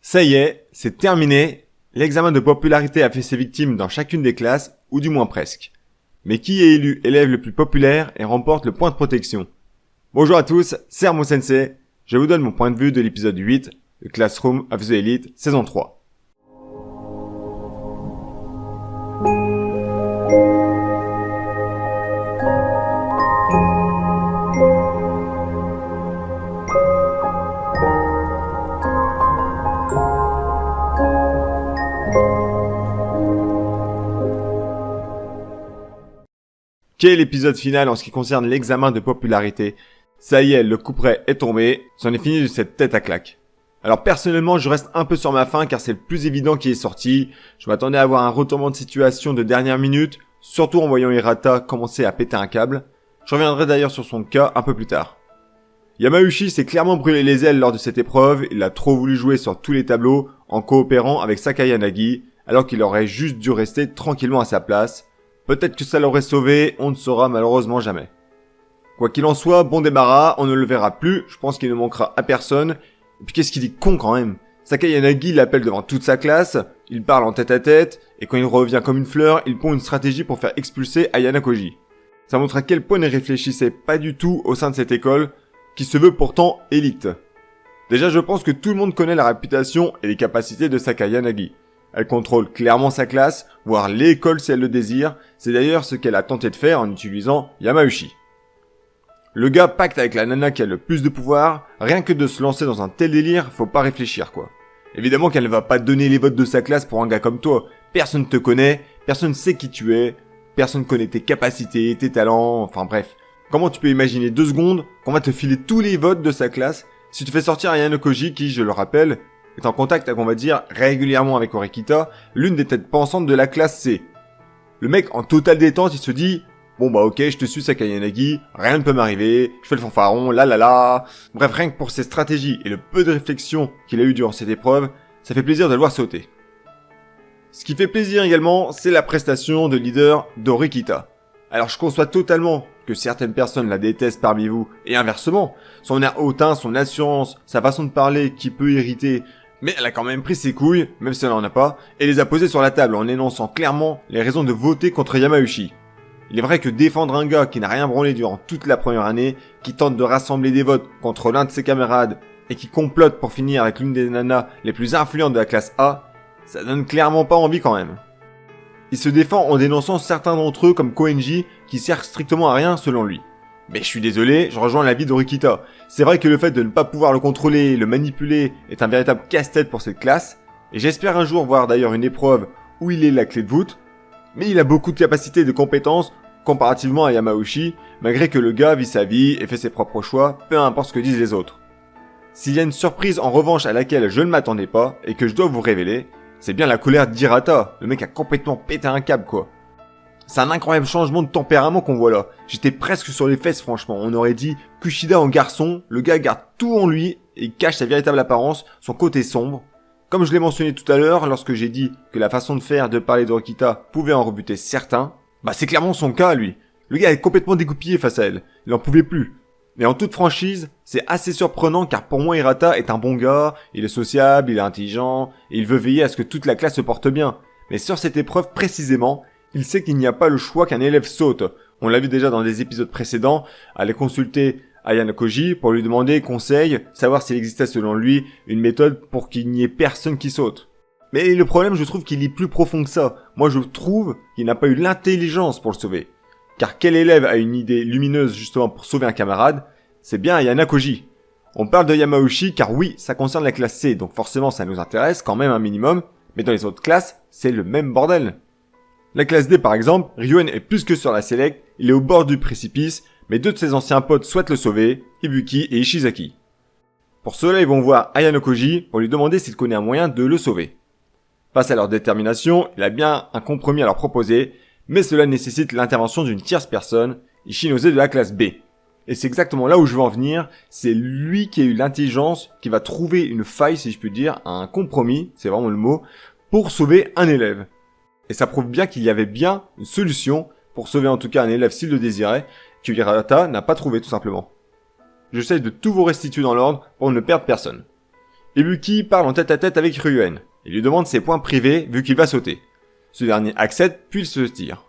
Ça y est, c'est terminé. L'examen de popularité a fait ses victimes dans chacune des classes, ou du moins presque. Mais qui est élu élève le plus populaire et remporte le point de protection? Bonjour à tous, c'est Armo Sensei. Je vous donne mon point de vue de l'épisode 8, The Classroom of the Elite, saison 3. Quel est l'épisode final en ce qui concerne l'examen de popularité? Ça y est, le couperet est tombé, c'en est fini de cette tête à claque. Alors personnellement, je reste un peu sur ma faim car c'est le plus évident qui est sorti. Je m'attendais à avoir un retournement de situation de dernière minute, surtout en voyant Hirata commencer à péter un câble. Je reviendrai d'ailleurs sur son cas un peu plus tard. Yamauchi s'est clairement brûlé les ailes lors de cette épreuve, il a trop voulu jouer sur tous les tableaux en coopérant avec Sakai Yanagi, alors qu'il aurait juste dû rester tranquillement à sa place. Peut-être que ça l'aurait sauvé, on ne saura malheureusement jamais. Quoi qu'il en soit, bon débarras, on ne le verra plus, je pense qu'il ne manquera à personne. Et puis qu'est-ce qu'il est con quand même. Sakai Yanagi l'appelle devant toute sa classe, il parle en tête à tête, et quand il revient comme une fleur, il pond une stratégie pour faire expulser Ayana Koji. Ça montre à quel point il ne réfléchissait pas du tout au sein de cette école, qui se veut pourtant élite. Déjà je pense que tout le monde connaît la réputation et les capacités de Sakai Yanagi. Elle contrôle clairement sa classe, voire l'école si elle le désire. C'est d'ailleurs ce qu'elle a tenté de faire en utilisant Yamauchi. Le gars pacte avec la nana qui a le plus de pouvoir. Rien que de se lancer dans un tel délire, faut pas réfléchir quoi. Évidemment qu'elle ne va pas donner les votes de sa classe pour un gars comme toi. Personne te connaît, personne sait qui tu es, personne connaît tes capacités, tes talents, enfin bref. Comment tu peux imaginer 2 secondes qu'on va te filer tous les votes de sa classe si tu fais sortir Ayano Koji qui, je le rappelle, est en contact, on va dire, régulièrement avec Horikita, l'une des têtes pensantes de la classe C. Le mec, en totale détente, il se dit « Bon bah ok, je te suis Sakai Yanagi, rien ne peut m'arriver, je fais le fanfaron, là là là... » Bref, rien que pour ses stratégies et le peu de réflexion qu'il a eu durant cette épreuve, ça fait plaisir de le voir sauter. Ce qui fait plaisir également, c'est la prestation de leader d'Horikita. Alors je conçois totalement que certaines personnes la détestent parmi vous, et inversement, son air hautain, son assurance, sa façon de parler qui peut irriter... Mais elle a quand même pris ses couilles, même si elle en a pas, et les a posées sur la table en énonçant clairement les raisons de voter contre Yamauchi. Il est vrai que défendre un gars qui n'a rien branlé durant toute la première année, qui tente de rassembler des votes contre l'un de ses camarades, et qui complote pour finir avec l'une des nanas les plus influentes de la classe A, ça donne clairement pas envie quand même. Il se défend en dénonçant certains d'entre eux comme Koenji, qui sert strictement à rien selon lui. Mais je suis désolé, je rejoins l'avis d'Horikita. C'est vrai que le fait de ne pas pouvoir le contrôler, le manipuler, est un véritable casse-tête pour cette classe, et j'espère un jour voir d'ailleurs une épreuve où il est la clé de voûte, mais il a beaucoup de capacités et de compétences comparativement à Yamauchi, malgré que le gars vit sa vie et fait ses propres choix, peu importe ce que disent les autres. S'il y a une surprise en revanche à laquelle je ne m'attendais pas, et que je dois vous révéler, c'est bien la colère d'Hirata, le mec a complètement pété un câble quoi. C'est un incroyable changement de tempérament qu'on voit là. J'étais presque sur les fesses franchement. On aurait dit Kushida en garçon, le gars garde tout en lui et cache sa véritable apparence, son côté sombre. Comme je l'ai mentionné tout à l'heure lorsque j'ai dit que la façon de faire de parler d'Horikita pouvait en rebuter certains, bah c'est clairement son cas lui. Le gars est complètement dégoupillé face à elle, il en pouvait plus. Mais en toute franchise, c'est assez surprenant car pour moi Hirata est un bon gars, il est sociable, il est intelligent, et il veut veiller à ce que toute la classe se porte bien. Mais sur cette épreuve précisément, il sait qu'il n'y a pas le choix qu'un élève saute. On l'a vu déjà dans des épisodes précédents, aller consulter Ayana Koji pour lui demander conseil, savoir s'il existait selon lui une méthode pour qu'il n'y ait personne qui saute. Mais le problème, je trouve qu'il est plus profond que ça. Moi, je trouve qu'il n'a pas eu l'intelligence pour le sauver. Car quel élève a une idée lumineuse justement pour sauver un camarade? C'est bien Ayana Koji. On parle de Yamauchi car oui, ça concerne la classe C, donc forcément ça nous intéresse quand même un minimum, mais dans les autres classes, c'est le même bordel. La classe D par exemple, Ryuen est plus que sur la select, il est au bord du précipice, mais 2 de ses anciens potes souhaitent le sauver, Ibuki et Ishizaki. Pour cela, ils vont voir Ayano Koji pour lui demander s'il connaît un moyen de le sauver. Face à leur détermination, il a bien un compromis à leur proposer, mais cela nécessite l'intervention d'une tierce personne, Ishinose de la classe B. Et c'est exactement là où je veux en venir, c'est lui qui a eu l'intelligence, qui va trouver une faille, si je puis dire, un compromis, c'est vraiment le mot, pour sauver un élève. Et ça prouve bien qu'il y avait bien une solution pour sauver en tout cas un élève s'il le désirait, que Hirata n'a pas trouvé tout simplement. J'essaie de tout vous restituer dans l'ordre pour ne perdre personne. Ibuki parle en tête-à-tête avec Ryuen. Il lui demande ses points privés vu qu'il va sauter. Ce dernier accepte puis il se tire.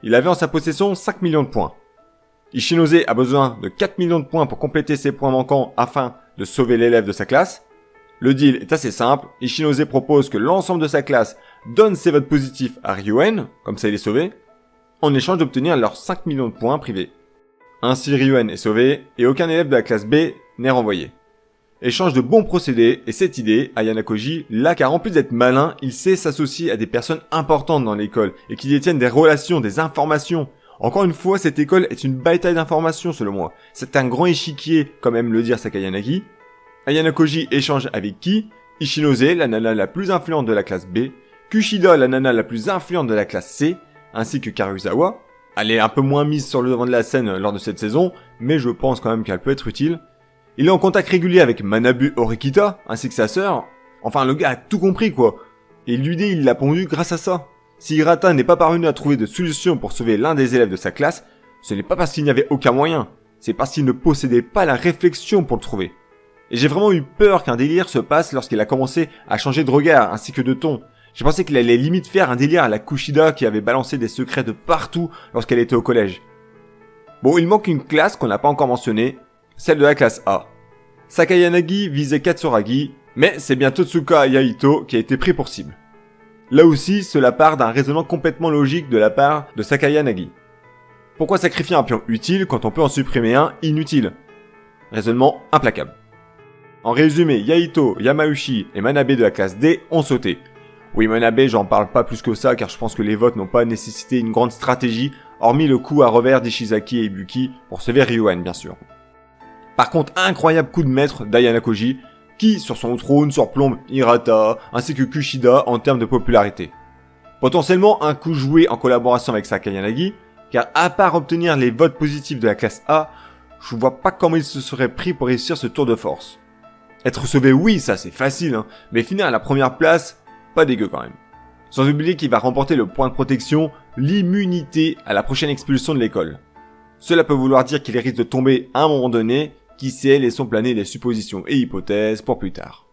Il avait en sa possession 5 millions de points. Ichinose a besoin de 4 millions de points pour compléter ses points manquants afin de sauver l'élève de sa classe. Le deal est assez simple, Ichinose propose que l'ensemble de sa classe donne ses votes positifs à Ryuen, comme ça il est sauvé, en échange d'obtenir leurs 5 millions de points privés. Ainsi Ryuen est sauvé et aucun élève de la classe B n'est renvoyé. Échange de bons procédés et cette idée, Ayana Koji, là car en plus d'être malin, il sait s'associer à des personnes importantes dans l'école et qui détiennent des relations, des informations. Encore une fois, cette école est une bataille d'informations selon moi. C'est un grand échiquier, comme aime le dire Sakayanagi. Ayana Koji échange avec qui? Ichinose, la nana la plus influente de la classe B, Kushida, la nana la plus influente de la classe C, ainsi que Karuzawa. Elle est un peu moins mise sur le devant de la scène lors de cette saison, mais je pense quand même qu'elle peut être utile. Il est en contact régulier avec Manabu Horikita, ainsi que sa sœur. Enfin, le gars a tout compris, quoi. Et l'idée, il l'a pondu grâce à ça. Si Hirata n'est pas parvenu à trouver de solution pour sauver l'un des élèves de sa classe, ce n'est pas parce qu'il n'y avait aucun moyen. C'est parce qu'il ne possédait pas la réflexion pour le trouver. Et j'ai vraiment eu peur qu'un délire se passe lorsqu'il a commencé à changer de regard, ainsi que de ton. J'ai pensé qu'il allait limite faire un délire à la Kushida qui avait balancé des secrets de partout lorsqu'elle était au collège. Bon, il manque une classe qu'on n'a pas encore mentionnée, celle de la classe A. Sakayanagi visait Katsuragi, mais c'est bien Totsuka Yaito qui a été pris pour cible. Là aussi, cela part d'un raisonnement complètement logique de la part de Sakayanagi. Pourquoi sacrifier un pion utile quand on peut en supprimer un inutile? Raisonnement implacable. En résumé, Yaito, Yamauchi et Manabe de la classe D ont sauté. Oui, Manabe, j'en parle pas plus que ça car je pense que les votes n'ont pas nécessité une grande stratégie, hormis le coup à revers d'Ishizaki et Ibuki pour sauver Ryuen, bien sûr. Par contre, incroyable coup de maître d'Ayana Koji, qui, sur son trône, surplombe Hirata, ainsi que Kushida en termes de popularité. Potentiellement un coup joué en collaboration avec Sakayanagi, car à part obtenir les votes positifs de la classe A, je vois pas comment il se serait pris pour réussir ce tour de force. Être sauvé, oui, ça c'est facile, hein, mais finir à la première place, pas dégueu quand même. Sans oublier qu'il va remporter le point de protection, l'immunité à la prochaine expulsion de l'école. Cela peut vouloir dire qu'il risque de tomber à un moment donné, qui sait, laissons planer les suppositions et hypothèses pour plus tard.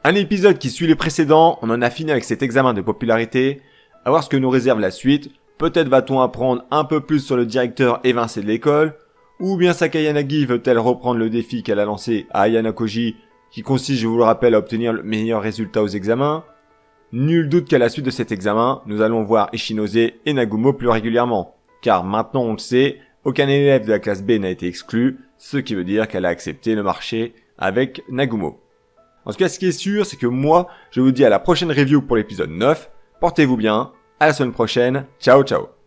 Un épisode qui suit les précédents, on en a fini avec cet examen de popularité, à voir ce que nous réserve la suite, peut-être va-t-on apprendre un peu plus sur le directeur évincé de l'école, ou bien Sakayanagi veut-elle reprendre le défi qu'elle a lancé à Ayana Koji, qui consiste, je vous le rappelle, à obtenir le meilleur résultat aux examens. Nul doute qu'à la suite de cet examen, nous allons voir Ichinose et Nagumo plus régulièrement, car maintenant on le sait, aucun élève de la classe B n'a été exclu, ce qui veut dire qu'elle a accepté le marché avec Nagumo. En tout cas, ce qui est sûr, c'est que moi, je vous dis à la prochaine review pour l'épisode 9. Portez-vous bien, à la semaine prochaine, ciao ciao.